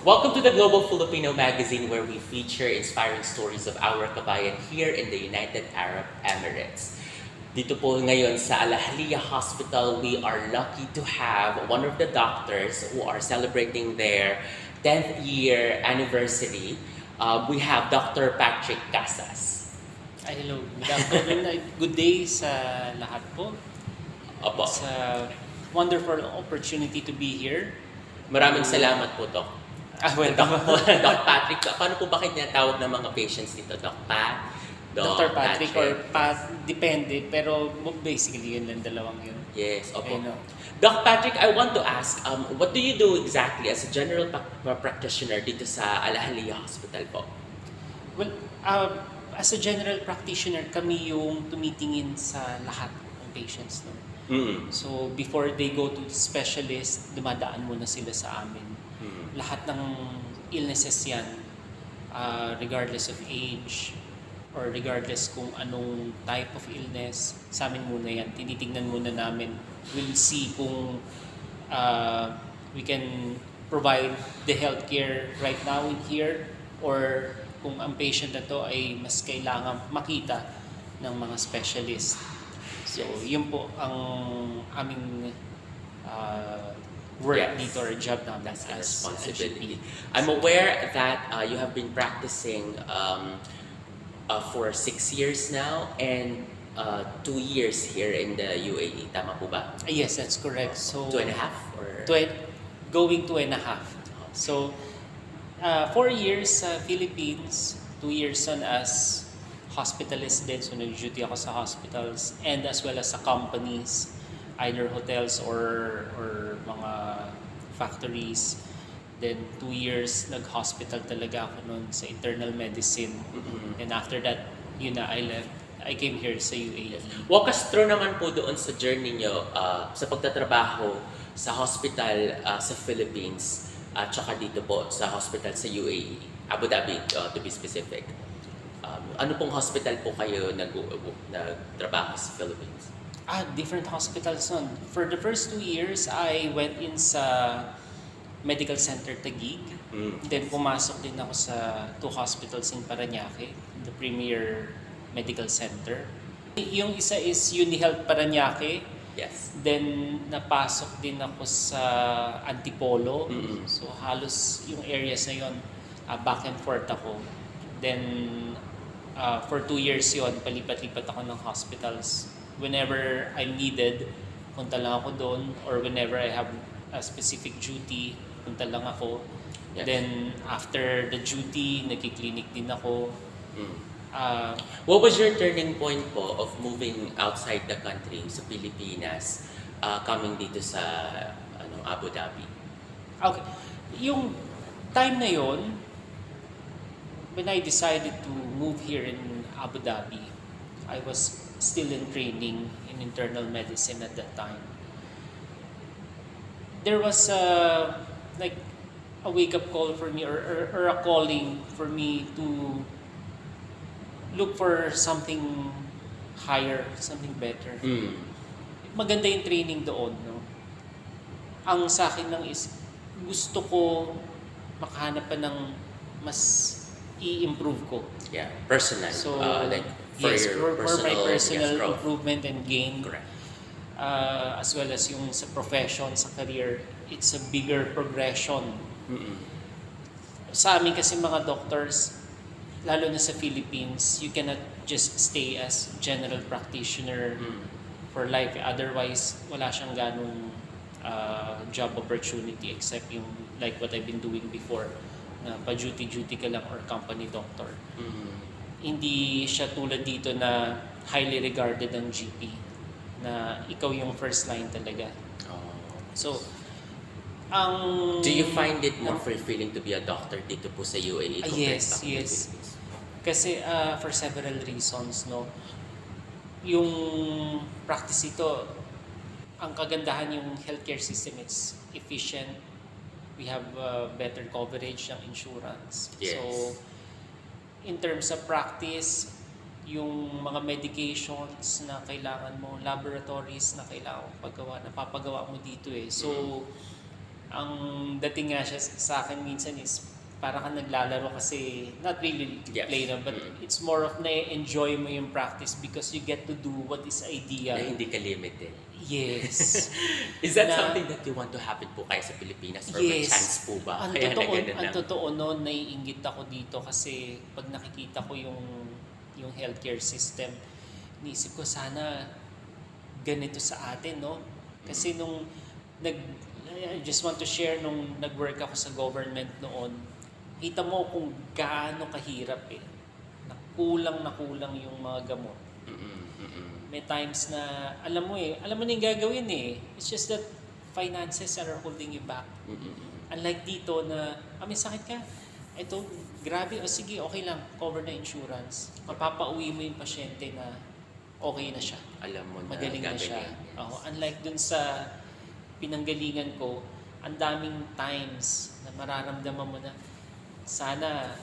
Welcome to the Global Filipino Magazine, where we feature inspiring stories of our kabayan here in the United Arab Emirates. Dito po ngayon sa Ahalia Hospital, we are lucky to have one of the doctors who are celebrating their 10th year anniversary. We have Dr. Patrick Casas. Hello, good afternoon, good day sa lahat po. Opo. It's a wonderful opportunity to be here. Maraming salamat po, Doc. Doc Patrick, paano po ba kayo tinatawag ng mga patients dito? Doc Pat? Dr. Patrick or Pat, depende, pero basically yun lang, dalawang yun. Yes, opo. Ano? Doc Patrick, I want to ask, what do you do exactly as a general practitioner dito sa Ahalia Hospital po? Well, as a general practitioner, kami yung tumitingin sa lahat ng patients. No? Mm-hmm. So, before they go to the specialist, dumadaan muna sila sa amin. Lahat ng illnesses yan, regardless of age, or regardless kung anong type of illness, sa amin muna yan. Tinitignan muna namin. We'll see kung we can provide the healthcare right now in here, or kung ang patient na to ay mas kailangan makita ng mga specialist. So, yun po ang aming work dito or job namin. That's a as responsibility. GP. I'm aware that you have been practicing for 6 years now and 2 years here in the UAE. Tama po ba? Yes, that's correct. So 2.5 or? Going 2.5. So 4 years sa Philippines, 2 years on as hospitalist din. So nag-duty ako sa hospitals and as well as sa companies, either hotels or mga factories. Then 2 years nag-hospital talaga ako noon sa internal medicine. Mm-hmm. And after that, yun na, I left. I came here sa UAE. Walk us through naman po doon sa journey nyo sa pagtatrabaho sa hospital sa Philippines at saka dito po sa hospital sa UAE, Abu Dhabi to be specific. Ano pong hospital po kayo nagtrabaho sa Philippines? Different hospitals nun. For the first 2 years, I went in sa Medical Center Taguig. Then pumasok din ako sa 2 hospitals in Parañaque, the premier medical center. Yung isa is UniHealth Parañaque. Yes. Then napasok din ako sa Antipolo. Mm-hmm. So halos yung areas na yun, back and forth ako. Then for 2 years yun, palipat-lipat ako ng hospitals. Whenever I'm needed, punta lang ako doon, or whenever I have a specific duty, punta lang ako. Yes. Then after the duty, nagki-clinic din ako. What was your turning point po of moving outside the country sa Pilipinas, coming dito sa Abu Dhabi? Okay. Yung time na yon, when I decided to move here in Abu Dhabi, I was still in training in internal medicine at that time. There was a wake-up call for me, or a calling for me to look for something higher, something better. Maganda yung training doon, no? Ang sa akin lang is, gusto ko makahanap pa ng mas i-improve ko. Yeah, personal. So, for yes, your for my personal growth. improvement and gain. Correct. As well as yung sa profession, sa career, it's a bigger progression. Sa amin kasi mga doctors, lalo na sa Philippines, you cannot just stay as general practitioner for life. Otherwise, wala siyang ganong job opportunity except yung like what I've been doing before, na pa-duty-duty ka lang or company doctor. Hindi siya tulad dito na highly regarded ang GP, na ikaw yung first line talaga. So, do you find it more fulfilling to be a doctor dito po sa UAE compared yes, back to yes. the Philippines? Kasi for several reasons, no. Yung practice ito, ang kagandahan yung healthcare system, it's efficient. We have better coverage ng insurance. Yes. So, in terms of practice, yung mga medications na kailangan mo, laboratories na kailangan mo paggawa, napapagawa mo dito eh. So, Ang dating nga siya sa akin minsan is para kang naglalaro kasi not really Yes. play na, but it's more of na-enjoy mo yung practice because you get to do what is Na ideal. hindi ka limited. Yes. Is that Na- something that you want to happen po kayo sa Pilipinas? Or may chance po ba? Kaya na ganun Ang lang? totoo noon, naiinggit ako dito kasi pag nakikita ko yung healthcare system, niisip ko sana ganito sa atin, no? Kasi I just want to share nung nag-work ako sa government noon, kita mo kung gaano kahirap na kulang yung mga gamot. May times na alam mo na yung gagawin It's just that finances are holding you back. Unlike dito na, may sakit ka, ito, grabe, sige, okay lang, cover na insurance. Mapapauwi mo yung pasyente na okay na siya. Alam mo na Magaling na siya. gagaling. Unlike dun sa pinanggalingan ko, ang daming times na mararamdaman mo na sana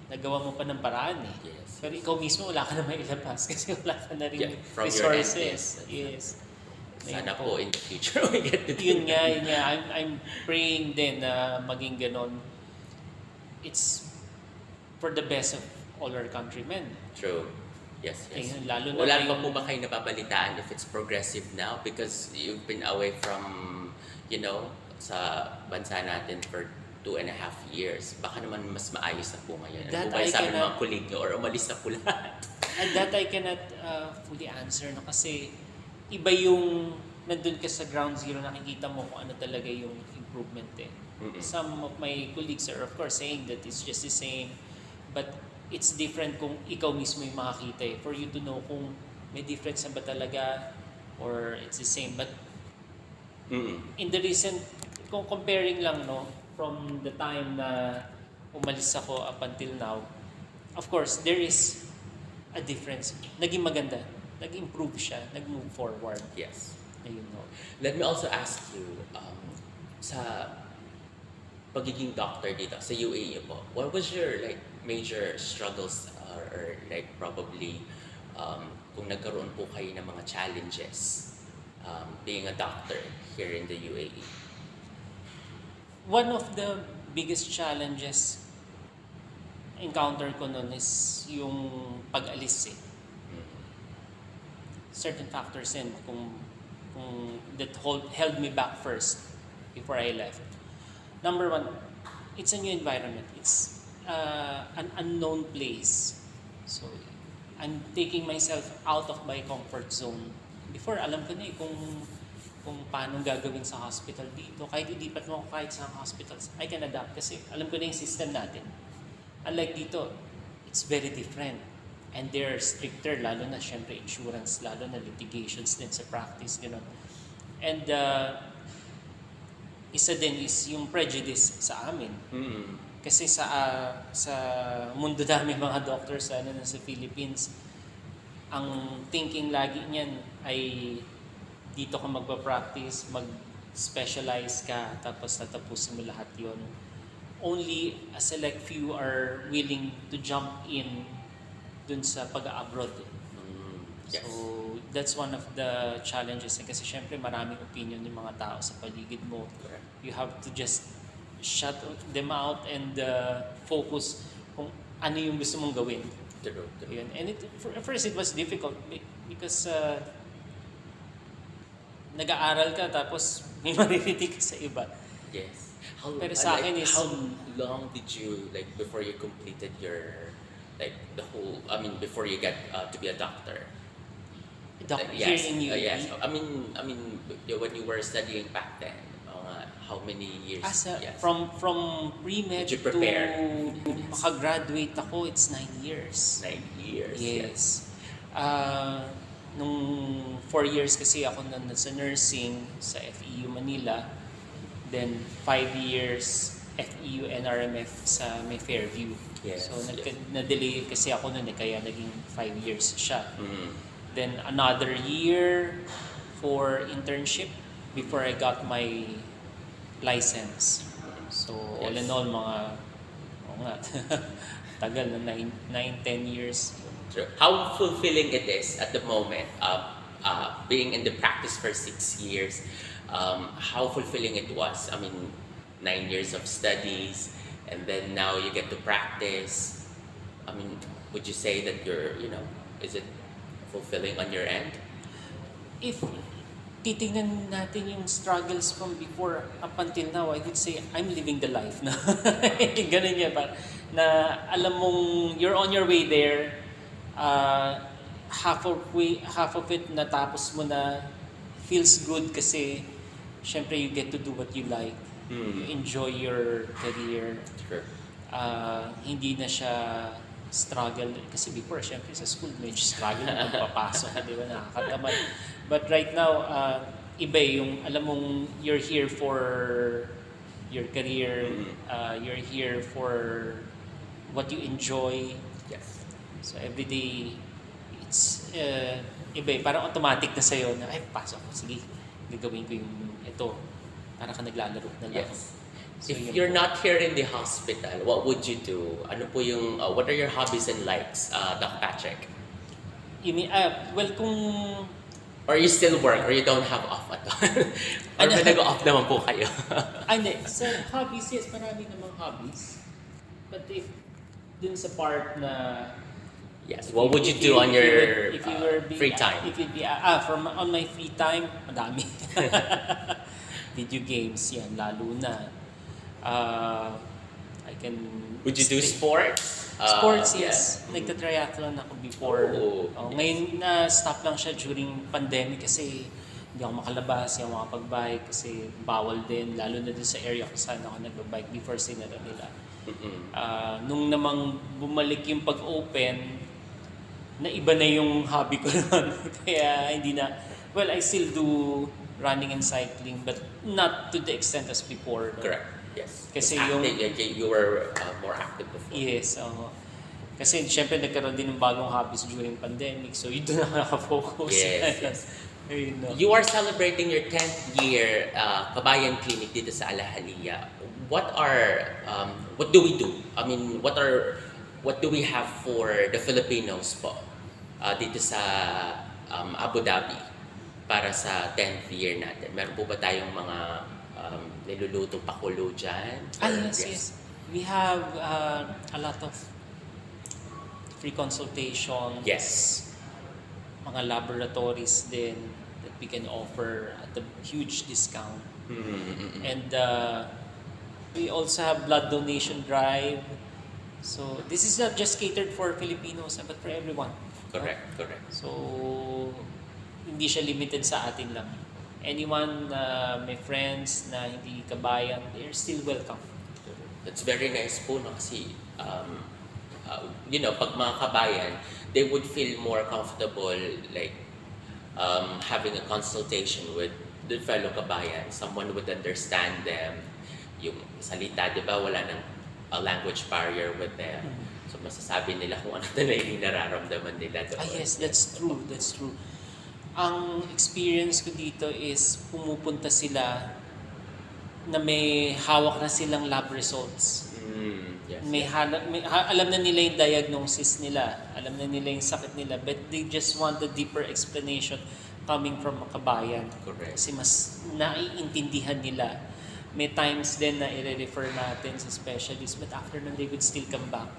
nagawa mo pa ng paraan Yes. Pero ikaw mismo wala ka na mailabas kasi wala ka na rin From your end, resources. yes. Yes. Sana po in the future we get to do Yun nga. I'm praying din na maging ganon. It's for the best of all our countrymen. True. Yes. Lalo na Wala pa ngayong- po ba kayo nababalitaan if it's progressive now? Because you've been away from, sa bansa natin for 2.5 years. Baka naman mas maayos na po ngayon. Ano That po ba I sabi ng mga cannot- kulig nyo or umalis na po lahat? And that I cannot fully answer kasi iba yung nandun ka sa ground zero, nakikita mo kung ano talaga yung improvement Some of my colleagues are of course saying that it's just the same, but it's different kung ikaw mismo yung makakita for you to know kung may difference na ba talaga or it's the same. But in the recent, kung comparing lang from the time na umalis ako up until now, of course there is a difference. Naging maganda, nag-improve siya, nag-move forward. Yes. Ayun Let me also ask you, sa pagiging doctor dito, sa UAE po, what was your major struggles or probably kung nagkaroon po kayo ng mga challenges being a doctor here in the UAE? One of the biggest challenges encounter ko nun is yung pag-alis Certain factors kung that held me back first before I left. Number one, it's a new environment. It's an unknown place. So, I'm taking myself out of my comfort zone. Before, alam ko na kung paano gagawin sa hospital dito. Kahit ilipat mo ako kahit sa hospitals, I can adapt kasi alam ko na yung system natin. Unlike dito, it's very different. And they're stricter, lalo na syempre insurance, lalo na litigations din sa practice, gano'n. And isa din is yung prejudice sa amin. Kasi sa mundo namin mga doctors sa Philippines, ang thinking lagi niyan ay dito ka magpa-practice, mag-specialize ka, tapos tatapusin mo lahat yon. Only a select few are willing to jump in dun sa pag-abroad. Yes. So, that's one of the challenges kasi syempre maraming opinion ng mga tao sa paligid mo. Correct. You have to just shut them out and focus kung ano yung gusto mong gawin. True. Yun. And at first it was difficult because nag-aaral ka tapos may maririnig ka sa iba. Yes. Pero sa akin is- how long did you before you completed your before you got to be a doctor? Here in UAE. Yes. I mean when you were studying back then, how many years? Yes. From pre-med Did you to prepare? makagraduate ako, it's 9 years. 9 years. Yes. Nung 4 years kasi ako sa nursing sa FEU Manila. Then 5 years FEU NRMF sa may Fairview. Yes, So yes. na-delay kasi ako noon kaya naging 5 years siya. Mhm. Then another year for internship before I got my license. So all in Yes. all tagal na 9-10 years. True. How fulfilling it is at the moment, being in the practice for 6 years. how fulfilling it was. I mean, 9 years of studies, and then now you get to practice. I mean, would you say that is it fulfilling on your end? If titingnan natin yung struggles from before up until now, I would say I'm living the life na. Ganun yan pa. Na alam mong you're on your way there, uh, half of it natapos mo na, feels good kasi syempre you get to do what you like. You enjoy your career. Sure. Hindi na siya struggle kasi before syempre sa school medyo struggle na pagpapasok, di ba, nakakatamad. But right now iba yung alam mong you're here for your career, you're here for what you enjoy. Yes. So every day it's iba parang automatic na sa'yo na ay pasok sige gagawin ko yung ito para ka naglalaro na lang. Yes. So, If you're not here in the hospital, what would you do? Ano po yung, what are your hobbies and likes, Doc Patrick? You mean, well, kung... Or you still work, or you don't have off at all? Or may nag-off naman po kayo? Hindi. Sa hobbies, yes, marami namang hobbies. But if dun sa part na... Yes, what would you do on your free time? If you'd be, on my free time, madami. Video games, yan, lalo na. I can... Would you do sports? Sports, yes. Yeah. Nagta-triathlon ako before. Oh, Ngayon na-stop lang siya during pandemic kasi hindi ako makalabas, hindi ako makapag-bike kasi bawal din, lalo na dun sa area kung saan ako nag-bike before sinara nila. Nung namang bumalik yung pag-open, na iba na yung hobby ko nun. Kaya hindi na... Well, I still do running and cycling but not to the extent as before. No? Correct. Yes. Kasi you were more active before. Yes, kasi syempre nagkaroon din ng bagong hobbies during pandemic, so yun doon ako nakafocus. Yes. Ayun, no. You are celebrating your 10th year Kabayan Clinic dito sa Ahalia. What do we do? I mean, what do we have for the Filipinos po dito sa Abu Dhabi para sa 10th year natin? Meron po ba tayong mga niluluto pakulo dyan? Yes. We have a lot of free consultations. Yes. Mga laboratories din that we can offer at a huge discount. And we also have blood donation drive. So this is not just catered for Filipinos but for everyone. Correct. So hindi siya limited sa atin lang. Anyone may friends na hindi kabayan, they're still welcome. That's very nice po, no? Kasi, pag mga kabayan, they would feel more comfortable, like, having a consultation with the fellow kabayan. Someone would understand them. Yung salita, di ba, wala nang a language barrier with them. So, masasabi nila kung ano talaga yung nararamdaman nila doon. Yes, that's true. Ang experience ko dito is pumupunta sila na may hawak na silang lab results. Yes. Alam na nila yung diagnosis nila, alam na nila yung sakit nila, but they just want a deeper explanation coming from a kabayan. Correct. Kasi mas naiintindihan nila. May times din na i-refer natin sa specialist, but after nun they would still come back.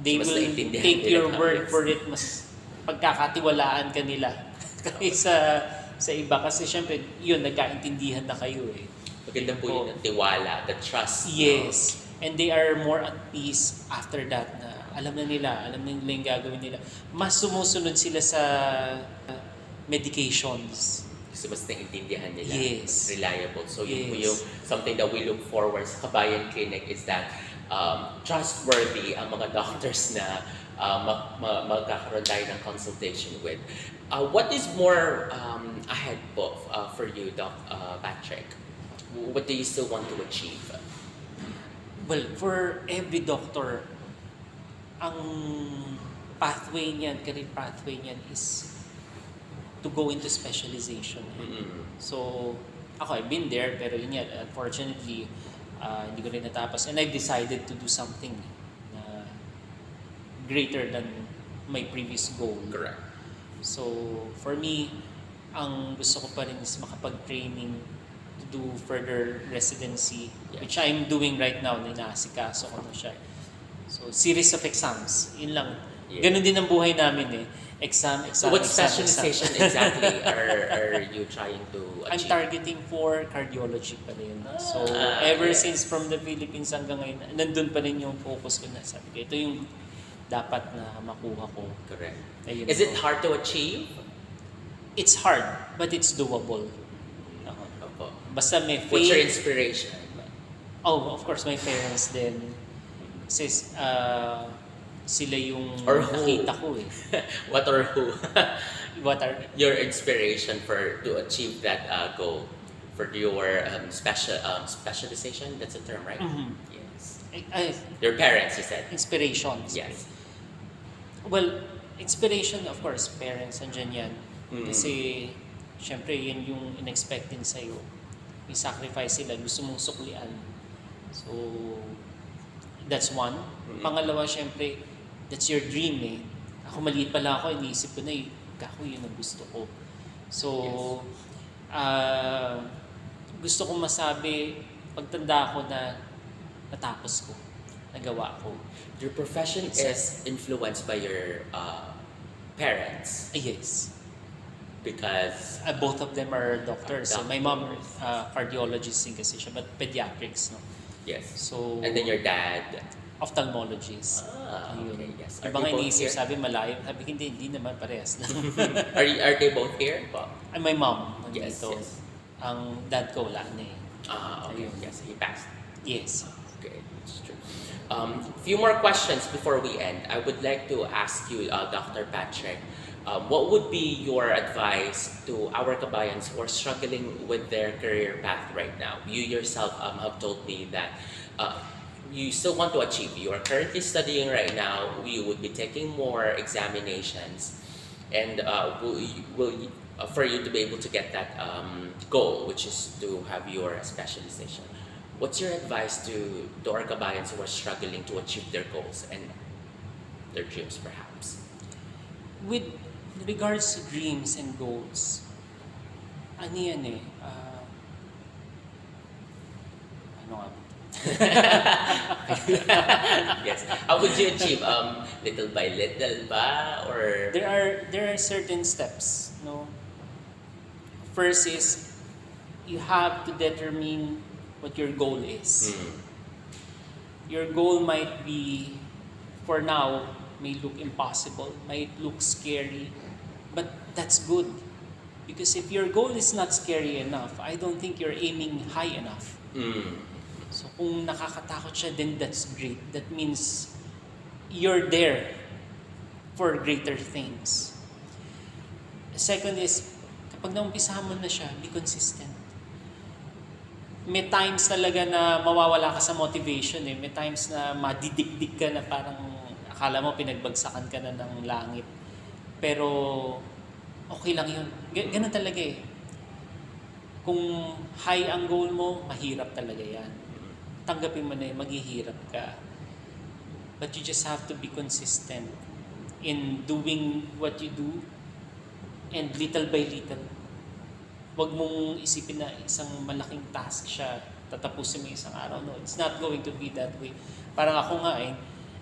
They Mas will naiintindihan take nila your kami. word for it, mas pagkakatiwalaan ka nila. Kaysa sa iba kasi syempre yun nagkaintindihan na kayo eh. Maganda po yun, ang tiwala, the trust. Yes. And they are more at peace after that na alam na nila yung gagawin nila. Mas sumusunod sila sa medications. Kasi mas naiintindihan nila. Yes. Mas reliable. So yun po Yes. yung something that we look forward sa Kabayan Clinic is that trustworthy ang mga doctors na magkakaroon tayo ng consultation with. What is more ahead po for you, Doc Patrick? What do you still want to achieve? Well, for every doctor, ang pathway niyan, career pathway niyan is to go into specialization. So, ako, I've been there, pero yun yan, unfortunately, hindi ko rin natapos. And I've decided to do something na greater than my previous goal. Correct. So, for me, ang gusto ko pa rin is makapag-training to do further residency, Yeah. which I'm doing right now, inaasikaso ko na siya. So, series of exams, yun lang. Yeah. Ganun din ang buhay namin eh. Exam, So exam, what exam, specialization exam. exactly are you trying to I'm achieve? targeting for cardiology pa rin. So, ever since from the Philippines hanggang ngayon, nandun pa rin yung focus ko na. Sabi ko, ito yung dapat na makuha ko. Correct. Ayun Is it po. hard to achieve? It's hard, but it's doable. Opo. Basta may What's your faith. inspiration? Oh, of course, my parents din. Kasi sila yung Or who? nakita ko eh. What or who? What are Your inspiration to achieve that goal for your specialization? That's a term, right? Mhm. Yes. ay, Your parents, you said. inspirations? Yes. Well, inspiration, of course, parents, andyan yan. Mm. Kasi, syempre, yan yung in-expect din sa'yo. May sacrifice sila, gusto mong suklian. So, that's one. Mm. Pangalawa, syempre, that's your dream eh. Ako maliit pala ako, iniisip ko na kako yun ang gusto ko. So, gusto kong masabi, pagtanda ko na natapos ko, nagawa ko. Your profession is influenced by your parents Yes. because Both of them are doctors. So, my mom, Doctors. cardiologist din kasi siya, but pediatrics, no? yes. So, And then your dad. ophthalmologist. Okay, Ayun. yes. Are Ibang they both iniisip, here? sabi malayo. Sabi hindi naman parehas. Are they both here? Ay, my mom, Yes, nandito. yes. Ang dad ko, wala na eh. Okay. Ayun. Yes, he passed. Yes. Okay, that's true. Few more questions before we end. I would like to ask you, Dr. Patrick, what would be your advice to our kabayans who are struggling with their career path right now? You yourself have told me that you still want to achieve. You are currently studying right now. You would be taking more examinations, and for you to be able to get that goal, which is to have your specialization. What's your advice to our kabayans who are struggling to achieve their goals and their dreams, perhaps? With regards to dreams and goals, ano yan eh, ano nga ba? Yes. How would you achieve? Little by little ba? Or There are certain steps, no? First is, you have to determine what your goal is. Your goal might be, for now, may look impossible, might look scary, but that's good. Because if your goal is not scary enough, I don't think you're aiming high enough. So kung nakakatakot siya, then that's great. That means you're there for greater things. Second is, kapag naumpisahan mo na siya, be consistent. May times talaga na mawawala ka sa motivation eh. May times na madidikdik ka na parang akala mo pinagbagsakan ka na ng langit. Pero okay lang yun. Ganun talaga eh. Kung high ang goal mo, mahirap talaga yan. Tanggapin mo na yun, maghihirap ka. But you just have to be consistent in doing what you do, and little by little. Huwag mong isipin na isang malaking task siya, tatapusin mo isang araw. No, it's not going to be that way. Parang ako nga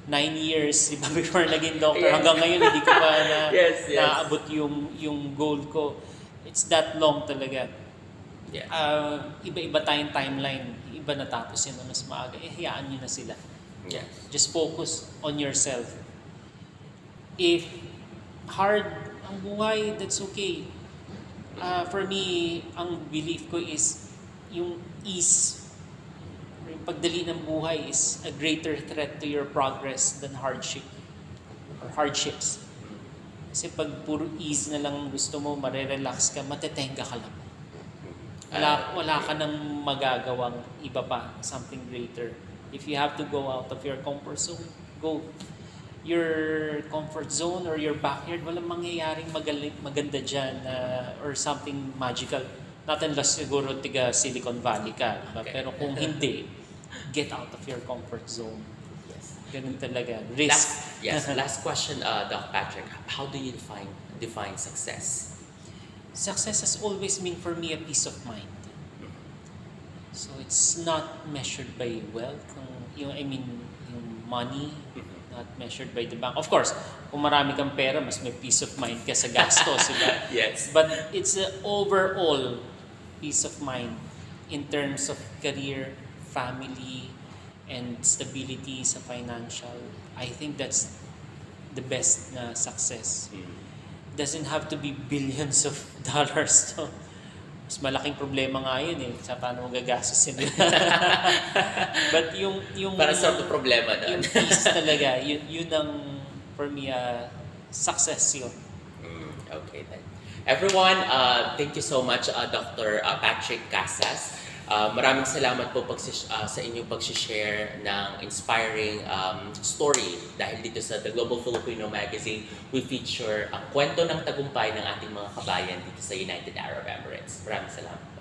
9 years, diba, before naging doctor, hanggang ngayon hindi ko pa Yes. naabot yung goal ko. It's that long talaga. Yeah. Iba-iba tayong timeline. Iba natapos yan na mas maaga. Hayaan nyo na sila. Yes. Just focus on yourself. If hard ang buhay, that's okay. For me, ang belief ko is yung ease, yung pagdali ng buhay is a greater threat to your progress than hardship or hardships. Kasi pag puro ease na lang gusto mo, marerelax ka, matetenga ka lang. Wala ka nang magagawang iba pa, something greater. If you have to go out of your comfort zone, go. Your comfort zone or your backyard, walang mangyayaring maganda dyan or something magical. Not unless siguro tiga Silicon Valley ka. Okay. Pero kung hindi, get out of your comfort zone. Yes. Ganun talaga. Risk. Last question, Doc Patrick. How do you define success? Success has always been for me a peace of mind. So it's not measured by wealth, yung money, not measured by the bank. Of course, kung marami kang pera, mas may peace of mind ka sa gastos, diba? Yes. But it's an overall peace of mind in terms of career, family, and stability sa financial. I think that's the best na success. Doesn't have to be billions of dollars to. Mas malaking problema nga yun sa paano mo gagastusin nila. But yung Para sa problema na. yung peace talaga, yun ang for me success yun. Okay then. Everyone, thank you so much, Dr. Patrick Casas. Maraming salamat po sa inyong pag-share ng inspiring story. Dahil dito sa The Global Filipino Magazine, we feature ang kwento ng tagumpay ng ating mga kabayan dito sa United Arab Emirates. Maraming salamat.